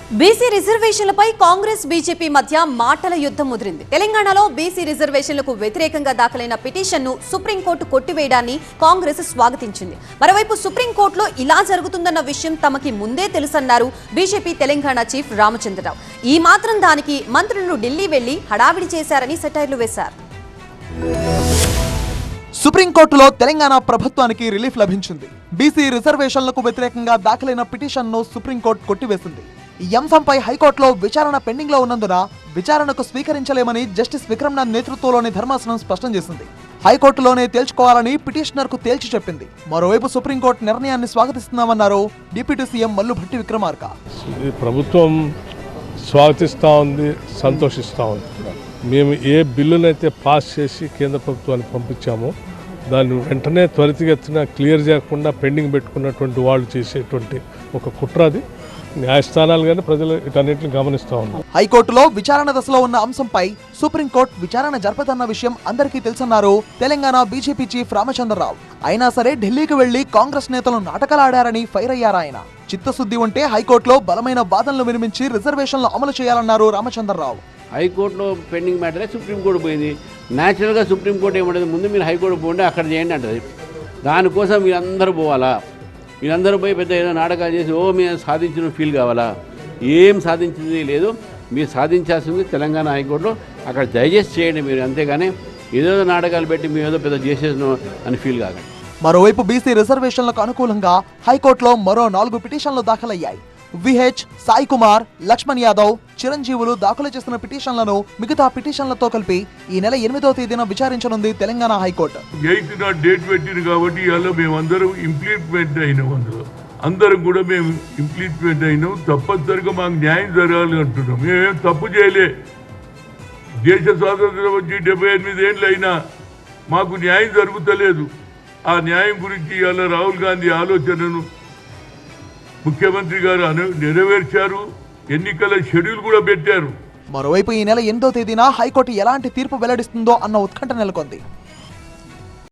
BC రిజర్వేషన్లపై Congress BJP మధ్య మాటల యుద్ధం ముదిరింది. తెలంగాణలో బీసీ రిజర్వేషన్లకు వ్యతిరేకంగా దాఖలైన పిటిషన్ను సుప్రీంకోర్టు కొట్టివేయడాన్ని కాంగ్రెస్ స్వాగతించింది. మరోవైపు సుప్రీంకోర్టులో ఇలా జరుగుతుందన్న విషయం తమకి ముందే తెలుసన్నారు బీజేపీ తెలంగాణ చీఫ్ రామచంద్రరావు. ఈ మాత్రం దానికి మంత్రులు ఢిల్లీ వెళ్లి హడావిడి చేశారని సెటైర్లు వేశారు. సుప్రీంకోర్టులో తెలంగాణ ప్రభుత్వానికి రిలీఫ్ లభించింది. బీసీ రిజర్వేషన్లకు వ్యతిరేకంగా దాఖలైన పిటిషన్ను సుప్రీంకోర్టు కొట్టివేసింది. ఈ అంశంపై హైకోర్టులో విచారణ పెండింగ్ లో ఉన్నందున విచారణకు స్వీకరించలేమని జస్టిస్ విక్రమ్నాథ్ నేతృత్వంలోని ధర్మాసనం స్పష్టం చేసింది. హైకోర్టులోనే తేల్చుకోవాలని పిటిషనర్ కు తేల్చి చెప్పింది. మరోవైపు సుప్రీంకోర్టు నిర్ణయాన్ని స్వాగతిస్తున్నామన్నారు డిప్యూటీ సీఎం మల్లు భట్టి విక్రమార్క. ప్రభుత్వం స్వాగతిస్తూ ఉంది, సంతోషిస్తూ ఉంది. మేము ఏ బిల్లునైతే పాస్ చేసి కేంద్ర ప్రభుత్వానికి పంపించామో దాన్ని వెంటనే త్వరితగతిన క్లియర్ చేయకుండా పెండింగ్ పెట్టుకున్నటువంటి వాళ్ళు చేసేటువంటి ఒక కుట్రది. న్యాయస్థానాలు కానీ ప్రజలు వీటన్నిటిని గమనిస్తూ ఉన్నారు. హైకోర్టులో విచారణ దశలో ఉన్న అంశంపై సుప్రీంకోర్టు విచారణ జరపదన్న విషయం అందరికీ తెలుసన్నారు తెలంగాణ బీజేపీ చీఫ్ రామచంద్రరావు. అయినా సరే ఢిల్లీకి వెళ్లి కాంగ్రెస్ నేతలు నాటకాలాడారని ఫైర్ అయ్యారాయన. చిత్తశుద్ధి ఉంటే హైకోర్టులో బలమైన వాదనలు వినిపించి రిజర్వేషన్లు అమలు చేయాలన్నారు రామచంద్రరావు. హైకోర్టులో పెండింగ్ మ్యాటరే సుప్రీంకోర్టు పోయింది. న్యాచురల్గా సుప్రీంకోర్టు ఏమంటుంది, ముందు మీరు హైకోర్టు పోండి, అక్కడ చేయండి అంటది. దానికోసం మీరందరూ పోవాలా? మీరందరూ పోయి పెద్ద ఏదో నాటకాలు చేసి మేము సాధించిన ఫీల్ కావాలా? ఏం సాధించింది లేదు. మీరు సాధించాల్సింది తెలంగాణ హైకోర్టులో అక్కడ డైజెస్ట్ చేయండి మీరు, అంతేగాని ఏదో నాటకాలు పెట్టి మేము ఏదో పెద్ద చేసేసిన అని ఫీల్ కాకండి. మరోవైపు బీసీ రిజర్వేషన్లకు అనుకూలంగా హైకోర్టులో మరో 4 పిటిషన్లు దాఖలయ్యాయి. విహెచ్, సాయి కుమార్, లక్ష్మణ్ యాదవ్, చిరంజీవులు దాఖలు చేసిన పిటిషన్లను మిగతా పిటిషన్లతో కలిపి ఈ నెల 8వ తేదీన విచారించనుంది తెలంగాణ హైకోర్టు. డేట్ పెట్టింది కాబట్టి ఇవాళ మేమందరం ఇంప్లిమెంట్ అయినాం. అందరం కూడా మేము ఇంప్లిమెంట్ అయినాం. తప్పనిసరిగా మాకు న్యాయం జరగాలి అంటున్నాం. మేమేం తప్పు చేయలే. దేశ స్వాతంత్రం వచ్చి 78 ఏళ్ళు అయినా మాకు న్యాయం జరుగుతలేదు. ఆ న్యాయం గురించి ఇవాళ రాహుల్ గాంధీ ఆలోచనను ముఖ్యమంత్రి గారు నెరవేర్చారు. ఎన్నికల షెడ్యూల్ కూడా పెట్టారు. మరోవైపు ఈ నెల 8వ తేదీన హైకోర్టు ఎలాంటి తీర్పు వెల్లడిస్తుందో అన్న ఉత్కంఠ నెలకొంది.